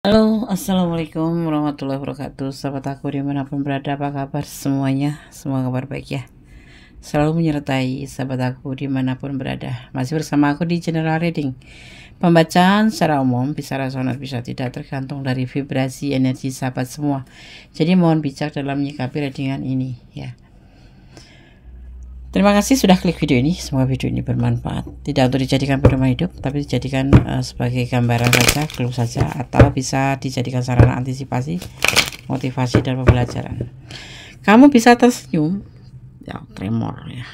Halo, assalamualaikum warahmatullahi wabarakatuh. Sahabat aku dimanapun berada, apa kabar semuanya? Semua kabar baik ya. Selalu menyertai sahabat aku dimanapun berada. Masih bersama aku di General Reading. Pembacaan secara umum bisa resonan bisa tidak, tergantung dari vibrasi energi sahabat semua. Jadi mohon bijak dalam menyikapi readingan ini ya. Terima kasih sudah klik video ini. Semoga video ini bermanfaat. Tidak untuk dijadikan pedoman hidup, tapi dijadikan sebagai gambaran saja, clue saja, atau bisa dijadikan sarana antisipasi, motivasi, dan pembelajaran. Kamu bisa tersenyum, ya tremor ya.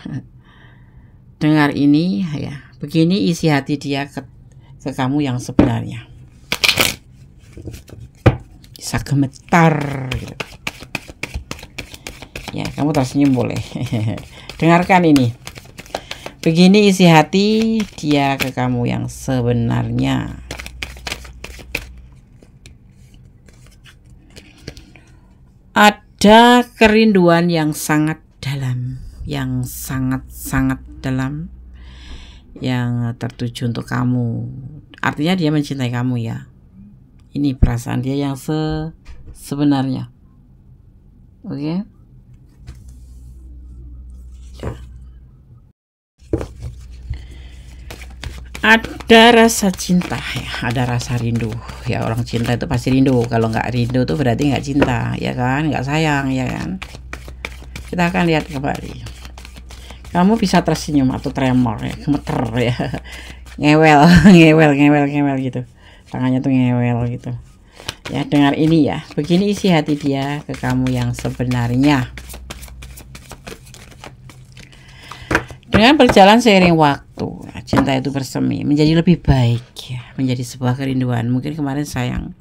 Dengar ini ya. Begini isi hati dia ke kamu yang sebenarnya. Bisa gemetar gitu. Ya, kamu tersenyum boleh. Dengarkan ini. Begini isi hati dia ke kamu yang sebenarnya. Ada kerinduan yang sangat dalam, yang sangat-sangat dalam, yang tertuju untuk kamu. Artinya dia mencintai kamu ya. Ini perasaan dia yang sebenarnya. Oke. Ada rasa cinta ya, ada rasa rindu ya. Orang cinta itu pasti rindu. Kalau nggak rindu tuh berarti nggak cinta ya kan, nggak sayang ya kan. Kita akan lihat kembali. Kamu bisa tersenyum atau tremor ya, gemeter ya, ngewel ngewel gitu, tangannya tuh ngewel gitu ya. Dengar ini ya. Begini isi hati dia ke kamu yang sebenarnya. Dengan berjalan seiring waktu, cinta itu bersemi menjadi lebih baik ya, menjadi sebuah kerinduan. Mungkin kemarin sayang,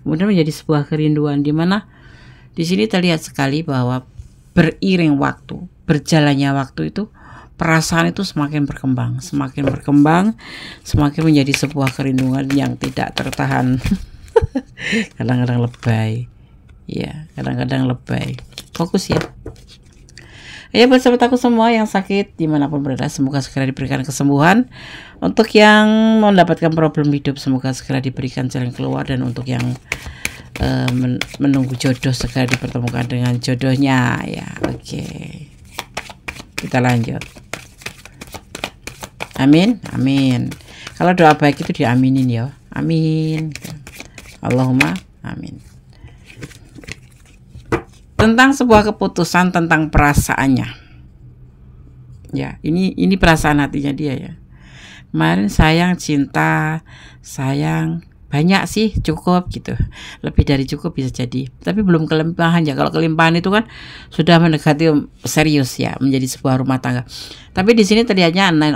kemudian menjadi sebuah kerinduan, di mana di sini terlihat sekali bahwa beriring waktu, berjalannya waktu itu perasaan itu semakin berkembang, semakin menjadi sebuah kerinduan yang tidak tertahan. Kadang-kadang lebay, ya, kadang-kadang lebay. Fokus ya. Ya, buat sahabat aku semua yang sakit dimanapun berada, semoga segera diberikan kesembuhan. Untuk yang mendapatkan problem hidup, semoga segera diberikan jalan keluar. Dan untuk yang menunggu jodoh, segera dipertemukan dengan jodohnya ya. Oke, kita lanjut. Amin, amin. Kalau doa baik itu diaminin ya. Amin. Allahumma amin. Tentang sebuah keputusan, tentang perasaannya ya. Ini perasaan hatinya dia ya. Kemarin sayang, cinta, sayang, banyak sih, cukup gitu, lebih dari cukup bisa jadi, tapi belum kelimpahan ya. Kalau kelimpahan itu kan sudah mendekati serius ya, menjadi sebuah rumah tangga. Tapi di sini terlihatnya 9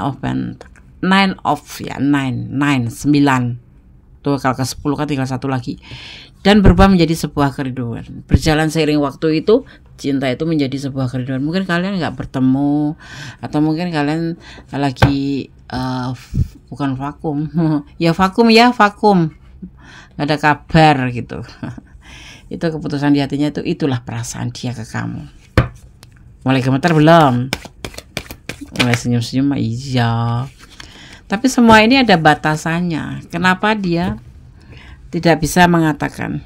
tuh. Kalau ke 10 kan tinggal satu lagi, dan berubah menjadi sebuah kerinduan. Berjalan seiring waktu itu, cinta itu menjadi sebuah kerinduan. Mungkin kalian nggak bertemu, atau mungkin kalian lagi bukan vakum. Ya vakum ya, vakum, nggak ada kabar gitu. Itu keputusan di hatinya itu, itulah perasaan dia ke kamu. Mulai gemetar belum? Mulai senyum-senyum iya. Tapi semua ini ada batasannya. Kenapa dia tidak bisa mengatakan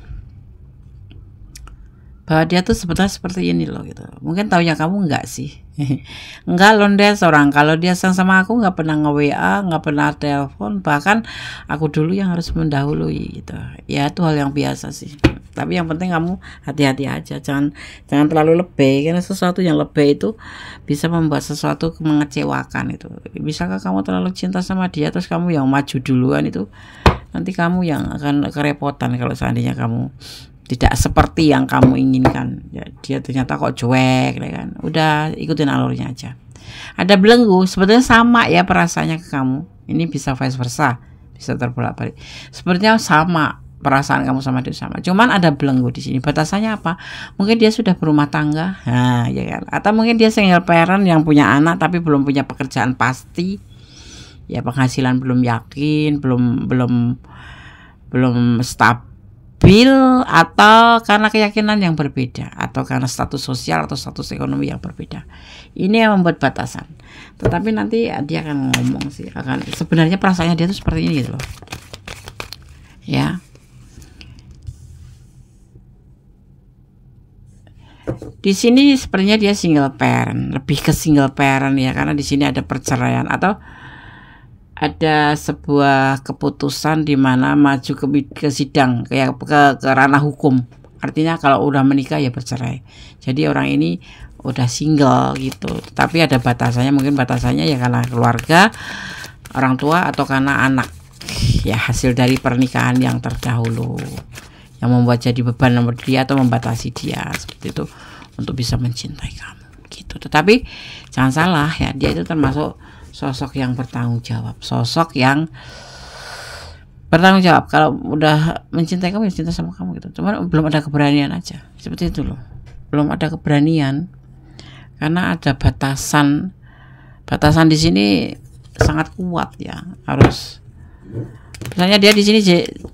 bahwa dia tuh sebetulnya seperti ini loh gitu. Mungkin taunya kamu enggak sih. Enggak londes orang. Kalau dia sayang sama aku nggak pernah nge-WA, nggak pernah telepon, bahkan aku dulu yang harus mendahului gitu. Ya itu hal yang biasa sih. Tapi yang penting kamu hati-hati aja, jangan terlalu lebay, karena sesuatu yang lebay itu bisa membuat sesuatu mengecewakan itu. Bisakah kamu terlalu cinta sama dia terus kamu yang maju duluan, itu nanti kamu yang akan kerepotan kalau seandainya kamu tidak seperti yang kamu inginkan ya. Dia ternyata kok cuek ya kan, udah ikutin alurnya aja. Ada belenggu, sebetulnya sama ya perasaannya ke kamu. Ini bisa vice versa, bisa terbolak-balik. Sepertinya sama perasaan kamu sama dia, sama, cuman ada belenggu di sini. Batasannya apa? Mungkin dia sudah berumah tangga, nah ya kan, atau mungkin dia single parent yang punya anak tapi belum punya pekerjaan pasti ya, penghasilan belum yakin, belum stabil, atau karena keyakinan yang berbeda, atau karena status sosial atau status ekonomi yang berbeda. Ini yang membuat batasan. Tetapi nanti dia akan ngomong sih, akan sebenarnya perasaannya dia tuh seperti ini gitu loh ya. Di sini sepertinya dia single parent, lebih ke single parent ya, karena di sini ada perceraian atau ada sebuah keputusan di mana maju ke sidang, kayak ke ranah hukum. Artinya kalau udah menikah ya bercerai. Jadi orang ini udah single gitu. Tapi ada batasannya, mungkin batasannya ya karena keluarga, orang tua, atau karena anak. Ya hasil dari pernikahan yang terdahulu yang membuat jadi beban nomor dia atau membatasi dia seperti itu untuk bisa mencintai kamu gitu. Tetapi jangan salah ya, dia itu termasuk sosok yang bertanggung jawab, sosok yang bertanggung jawab. Kalau udah mencintai kamu ya cinta sama kamu gitu. Cuman belum ada keberanian aja, seperti itu loh. Belum ada keberanian karena ada batasan di sini sangat kuat ya. Harus, misalnya dia di sini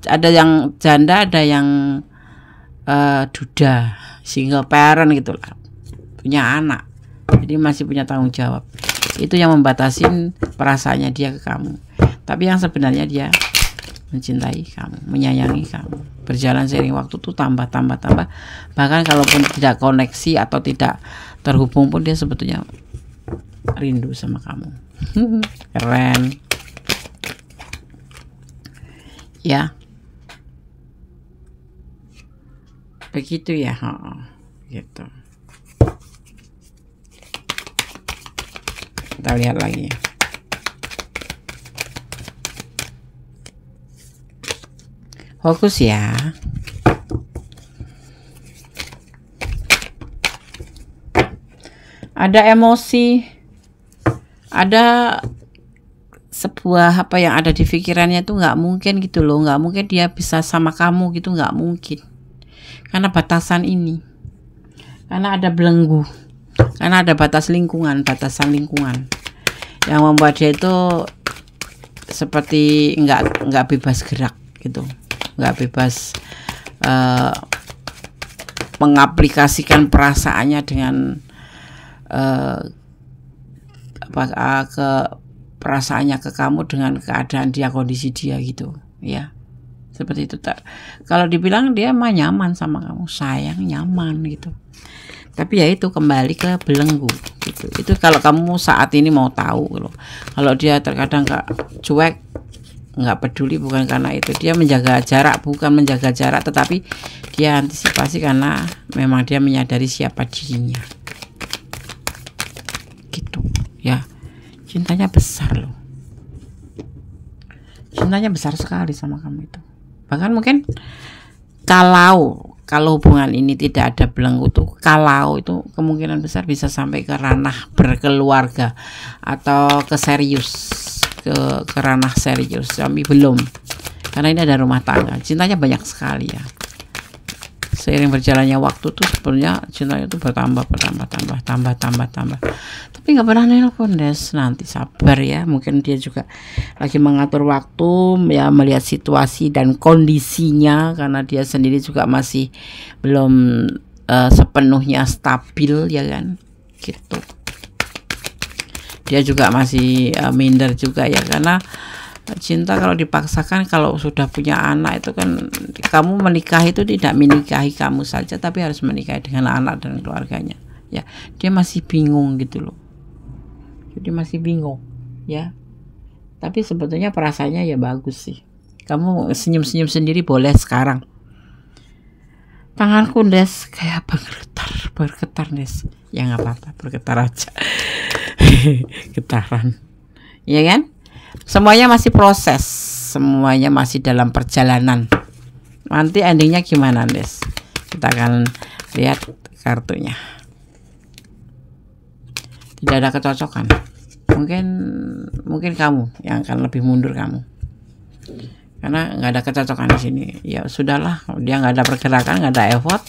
ada yang janda, ada yang duda, single parent gitulah, punya anak, jadi masih punya tanggung jawab. Itu yang membatasin perasaannya dia ke kamu. Tapi yang sebenarnya dia mencintai kamu, menyayangi kamu. Berjalan seiring waktu tuh tambah. Bahkan kalaupun tidak koneksi atau tidak terhubung pun dia sebetulnya rindu sama kamu. Keren. Ya. Begitu ya. Gitu. Kita lihat lagi. Fokus ya. Ada emosi, ada sebuah apa yang ada di pikirannya itu nggak mungkin gitu loh, nggak mungkin dia bisa sama kamu gitu, nggak mungkin. Karena batasan ini, karena ada belenggu, karena ada batasan lingkungan yang membuat dia itu seperti nggak bebas gerak gitu, nggak bebas mengaplikasikan perasaannya dengan perasaannya ke kamu dengan keadaan dia, kondisi dia gitu ya, seperti itu. Kalau dibilang dia mah nyaman sama kamu, sayang, nyaman gitu, tapi ya itu kembali ke belenggu gitu. Itu kalau kamu saat ini mau tahu loh. Kalau dia terkadang cuek, nggak peduli, bukan karena itu dia menjaga jarak, tetapi dia antisipasi karena memang dia menyadari siapa dirinya gitu ya. Cintanya besar loh, cintanya besar sekali sama kamu itu. Bahkan mungkin kalau hubungan ini tidak ada belenggu tuh, kalau itu kemungkinan besar bisa sampai ke ranah berkeluarga atau ke serius, ke ranah serius. Tapi belum, karena ini ada rumah tangga. Cintanya banyak sekali ya. Seiring berjalannya waktu tuh sebenarnya cintanya tuh bertambah. Tapi nggak pernah nelpon Des. Nanti sabar ya, mungkin dia juga lagi mengatur waktu ya, melihat situasi dan kondisinya, karena dia sendiri juga masih belum sepenuhnya stabil ya kan gitu. Dia juga masih minder juga ya, karena cinta kalau dipaksakan, kalau sudah punya anak itu kan, kamu menikah itu tidak menikahi kamu saja, tapi harus menikahi dengan anak dan keluarganya ya. Dia masih bingung gitu loh, jadi masih bingung ya. Tapi sebetulnya perasaannya ya bagus sih. Kamu senyum-senyum sendiri boleh sekarang. Tanganku Des kayak bergetar Des. Ya nggak apa-apa, bergetar aja. Getaran ya kan. Semuanya masih proses, semuanya masih dalam perjalanan. Nanti endingnya gimana Des? Kita akan lihat kartunya. Tidak ada kecocokan. Mungkin kamu yang akan lebih mundur kamu, karena nggak ada kecocokan di sini. Ya sudahlah, dia nggak ada pergerakan, nggak ada effort,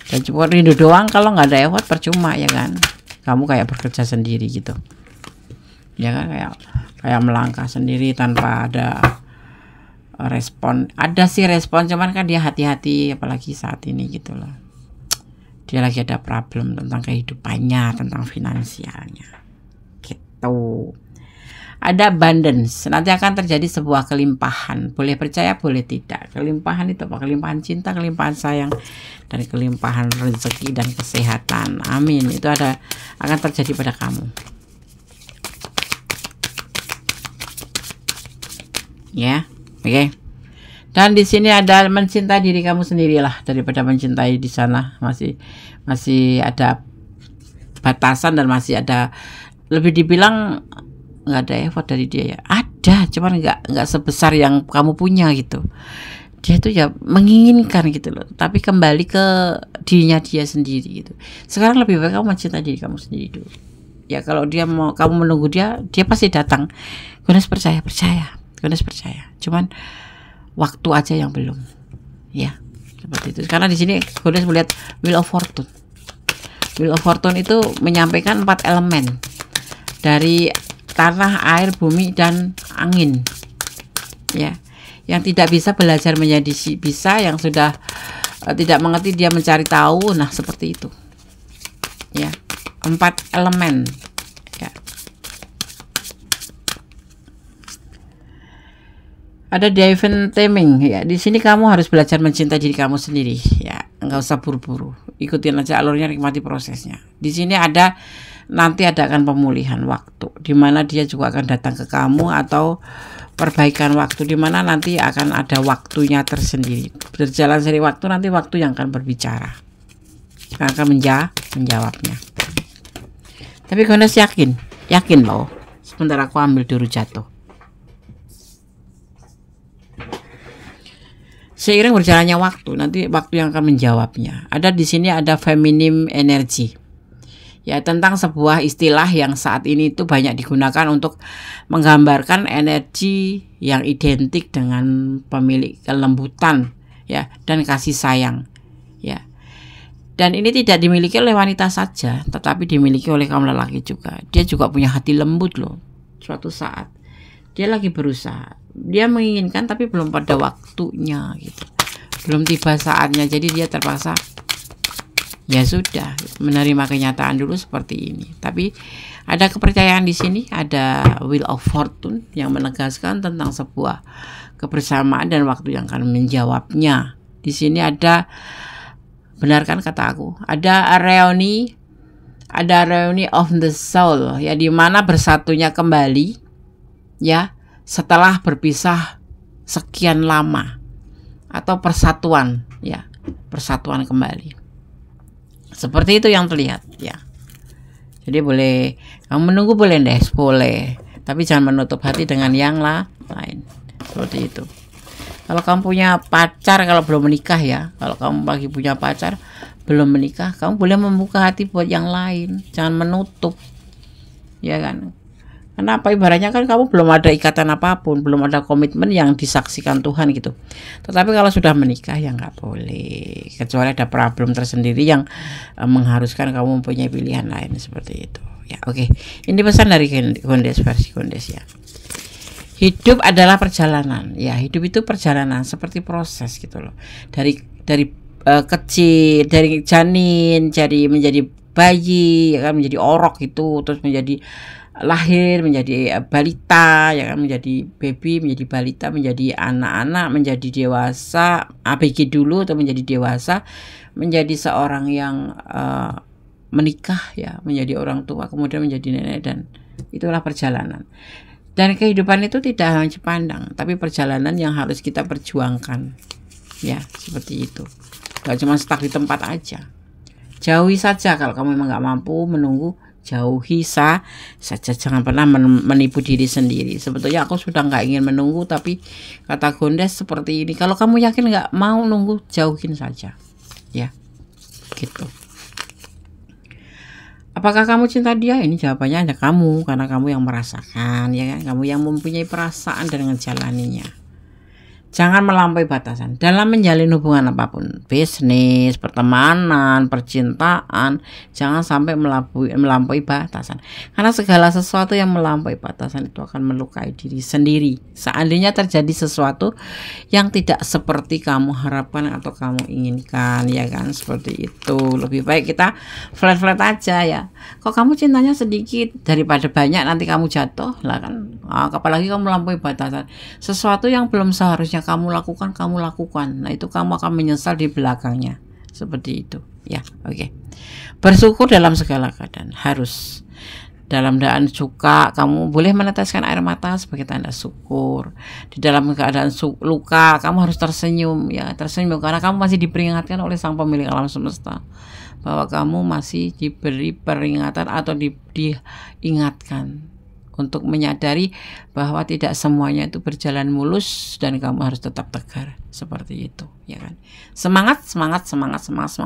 dan cuma rindu doang. Kalau nggak ada effort percuma ya kan. Kamu kayak bekerja sendiri gitu ya kan, kayak melangkah sendiri tanpa ada respon. Ada sih respon, cuman kan dia hati-hati, apalagi saat ini gitu loh. Dia lagi ada problem tentang kehidupannya, tentang finansialnya gitu. ada abundance. Nanti akan terjadi sebuah kelimpahan. Boleh percaya, boleh tidak. Kelimpahan itu apa? Kelimpahan cinta, kelimpahan sayang, dan kelimpahan rezeki dan kesehatan. Amin. Itu akan terjadi pada kamu. Ya, oke. Dan di sini ada mencintai diri kamu sendirilah daripada mencintai di sana. Masih ada batasan dan masih ada, lebih dibilang nggak ada effort dari dia ya. Ada, cuman nggak sebesar yang kamu punya gitu. Dia tuh ya menginginkan gitu loh, tapi kembali ke dirinya dia sendiri gitu. Sekarang lebih baik kamu mencintai diri kamu sendiri dulu. Ya kalau dia mau kamu menunggu dia pasti datang. Gones percaya. Gones percaya. Cuman waktu aja yang belum. Ya, seperti itu. Karena di sini Gones melihat Wheel of Fortune. Wheel of Fortune itu menyampaikan 4 elemen dari tanah, air, bumi, dan angin. Ya, yang tidak bisa belajar menjadi bisa, yang sudah tidak mengerti dia mencari tahu. Nah, seperti itu. Ya, 4 elemen. Ya. Ada divine taming ya. Di sini kamu harus belajar mencintai diri kamu sendiri ya. Nggak usah buru-buru. Ikutin aja alurnya, nikmati prosesnya. Di sini nanti akan pemulihan waktu, dimana dia juga akan datang ke kamu, atau perbaikan waktu, dimana nanti akan ada waktunya tersendiri. Berjalan seri waktu, nanti waktu yang akan berbicara, yang akan menjawabnya. Tapi Gones yakin loh. Sebentar aku ambil dulu jatuh. Seiring berjalannya waktu, nanti waktu yang akan menjawabnya. Di sini ada feminine energy. Ya, tentang sebuah istilah yang saat ini itu banyak digunakan untuk menggambarkan energi yang identik dengan pemilik kelembutan ya, dan kasih sayang ya. Dan ini tidak dimiliki oleh wanita saja, tetapi dimiliki oleh kaum lelaki juga. Dia juga punya hati lembut loh. Suatu saat dia lagi berusaha, dia menginginkan tapi belum pada waktunya gitu, belum tiba saatnya, jadi dia terpaksa ya sudah menerima kenyataan dulu seperti ini. Tapi ada kepercayaan di sini, ada Wheel of Fortune yang menegaskan tentang sebuah kebersamaan dan waktu yang akan menjawabnya. Di sini ada, benarkan kata aku, ada reuni of the soul ya, di mana bersatunya kembali ya setelah berpisah sekian lama, atau persatuan ya, persatuan kembali. Seperti itu yang terlihat ya. Jadi boleh kamu menunggu, boleh deh, boleh, tapi jangan menutup hati dengan yang lain. Seperti itu. Kalau kamu punya pacar, kalau belum menikah ya, kalau kamu lagi punya pacar belum menikah, kamu boleh membuka hati buat yang lain, jangan menutup ya kan. Kenapa? Ibaratnya kan kamu belum ada ikatan apapun, belum ada komitmen yang disaksikan Tuhan gitu. Tetapi kalau sudah menikah ya nggak boleh, kecuali ada problem tersendiri yang mengharuskan kamu mempunyai pilihan lain, seperti itu. Ya, oke. Ini pesan dari Gones, versi Gones ya. Hidup adalah perjalanan. Ya, hidup itu perjalanan, seperti proses gitu loh. Dari kecil, dari janin, jadi menjadi bayi, ya kan, menjadi orok itu, terus menjadi lahir, menjadi balita, ya kan, menjadi baby, menjadi balita, menjadi anak-anak, menjadi dewasa, ABG dulu, atau menjadi dewasa, menjadi seorang yang menikah ya, menjadi orang tua, kemudian menjadi nenek, dan itulah perjalanan. Dan kehidupan itu tidak hanya pandang, tapi perjalanan yang harus kita perjuangkan ya, seperti itu. Gak cuma stuck di tempat aja. Jauhi saja kalau kamu memang gak mampu menunggu. Jauhi saja, jangan pernah menipu diri sendiri. Sebetulnya aku sudah nggak ingin menunggu, tapi kata Gones seperti ini. Kalau kamu yakin nggak mau nunggu, jauhin saja, ya, gitu. Apakah kamu cinta dia? Ini jawabannya hanya kamu, karena kamu yang merasakan, ya kan? Kamu yang mempunyai perasaan dan menjalaninya. Jangan melampaui batasan dalam menjalin hubungan apapun, bisnis, pertemanan, percintaan. Jangan sampai melampaui batasan, karena segala sesuatu yang melampaui batasan itu akan melukai diri sendiri. Seandainya terjadi sesuatu yang tidak seperti kamu harapkan atau kamu inginkan, ya kan, seperti itu. Lebih baik kita flat aja ya. Kok kamu cintanya sedikit daripada banyak, nanti kamu jatuh lah kan. Apalagi kamu melampaui batasan, sesuatu yang belum seharusnya kamu lakukan. Nah itu kamu akan menyesal di belakangnya, seperti itu ya. Oke. Bersyukur dalam segala keadaan. Harus dalam keadaan suka kamu boleh meneteskan air mata sebagai tanda syukur. Di dalam keadaan luka kamu harus tersenyum ya, tersenyum karena kamu masih diperingatkan oleh Sang Pemilik alam semesta bahwa kamu masih diberi peringatan atau diingatkan untuk menyadari bahwa tidak semuanya itu berjalan mulus dan kamu harus tetap tegar, seperti itu ya kan. Semangat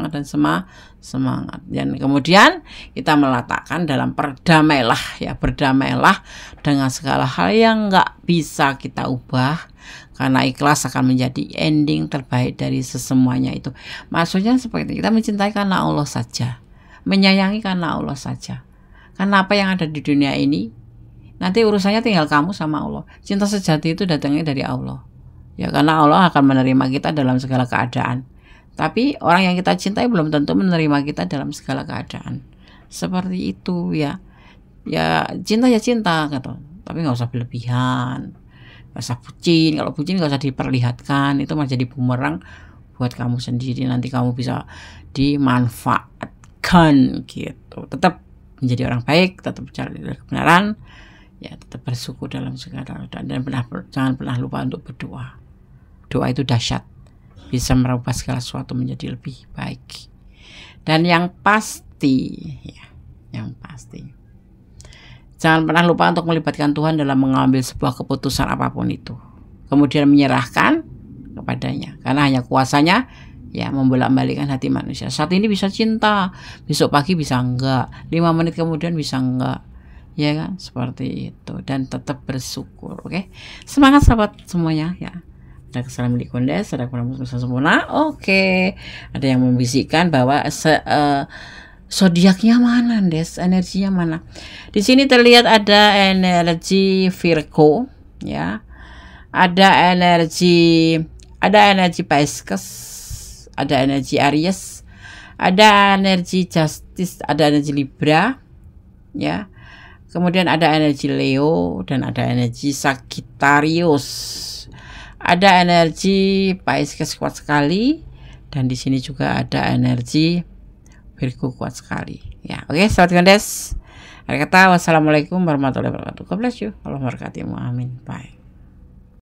dan semangat. Dan kemudian kita meletakkan dalam berdamailah ya, berdamailah dengan segala hal yang nggak bisa kita ubah, karena ikhlas akan menjadi ending terbaik dari sesemuanya itu. Maksudnya seperti kita mencintai karena Allah saja, menyayangi karena Allah saja. Karena apa yang ada di dunia ini nanti urusannya tinggal kamu sama Allah. Cinta sejati itu datangnya dari Allah. Ya, karena Allah akan menerima kita dalam segala keadaan. Tapi orang yang kita cintai belum tentu menerima kita dalam segala keadaan. Seperti itu ya. Ya cinta ya cinta gitu. Tapi nggak usah berlebihan. Nggak usah bucin. Kalau bucin nggak usah diperlihatkan. Itu malah jadi bumerang buat kamu sendiri. Nanti kamu bisa dimanfaatkan gitu. Tetap menjadi orang baik. Tetap mencari kebenaran. Ya, tetap bersyukur dalam segala keadaan dan jangan pernah lupa untuk berdoa. Doa itu dahsyat, bisa merubah segala sesuatu menjadi lebih baik. Dan yang pasti, jangan pernah lupa untuk melibatkan Tuhan dalam mengambil sebuah keputusan apapun itu. Kemudian menyerahkan kepadanya, karena hanya kuasanya ya membolak-balikkan hati manusia. Saat ini bisa cinta, besok pagi bisa enggak, 5 menit kemudian bisa enggak. Ya kan, seperti itu. Dan tetap bersyukur. Oke, semangat sahabat semuanya ya. Ada kesalahan milik Kondes, ada kurang sempurna. Oke, ada yang membisikkan bahwa zodiaknya mana, Des, energinya mana. Di sini terlihat ada energi Virgo ya, ada energi Pisces, ada energi Aries, ada energi Justice, ada energi Libra ya. Kemudian ada energi Leo dan ada energi Sagittarius. Ada energi Pisces kuat sekali dan di sini juga ada energi Virgo kuat sekali. Ya, oke, sahabat Kondes. Akhir kata, wassalamualaikum warahmatullahi wabarakatuh. God bless you. Allah memberkatimu. Amin. Bye.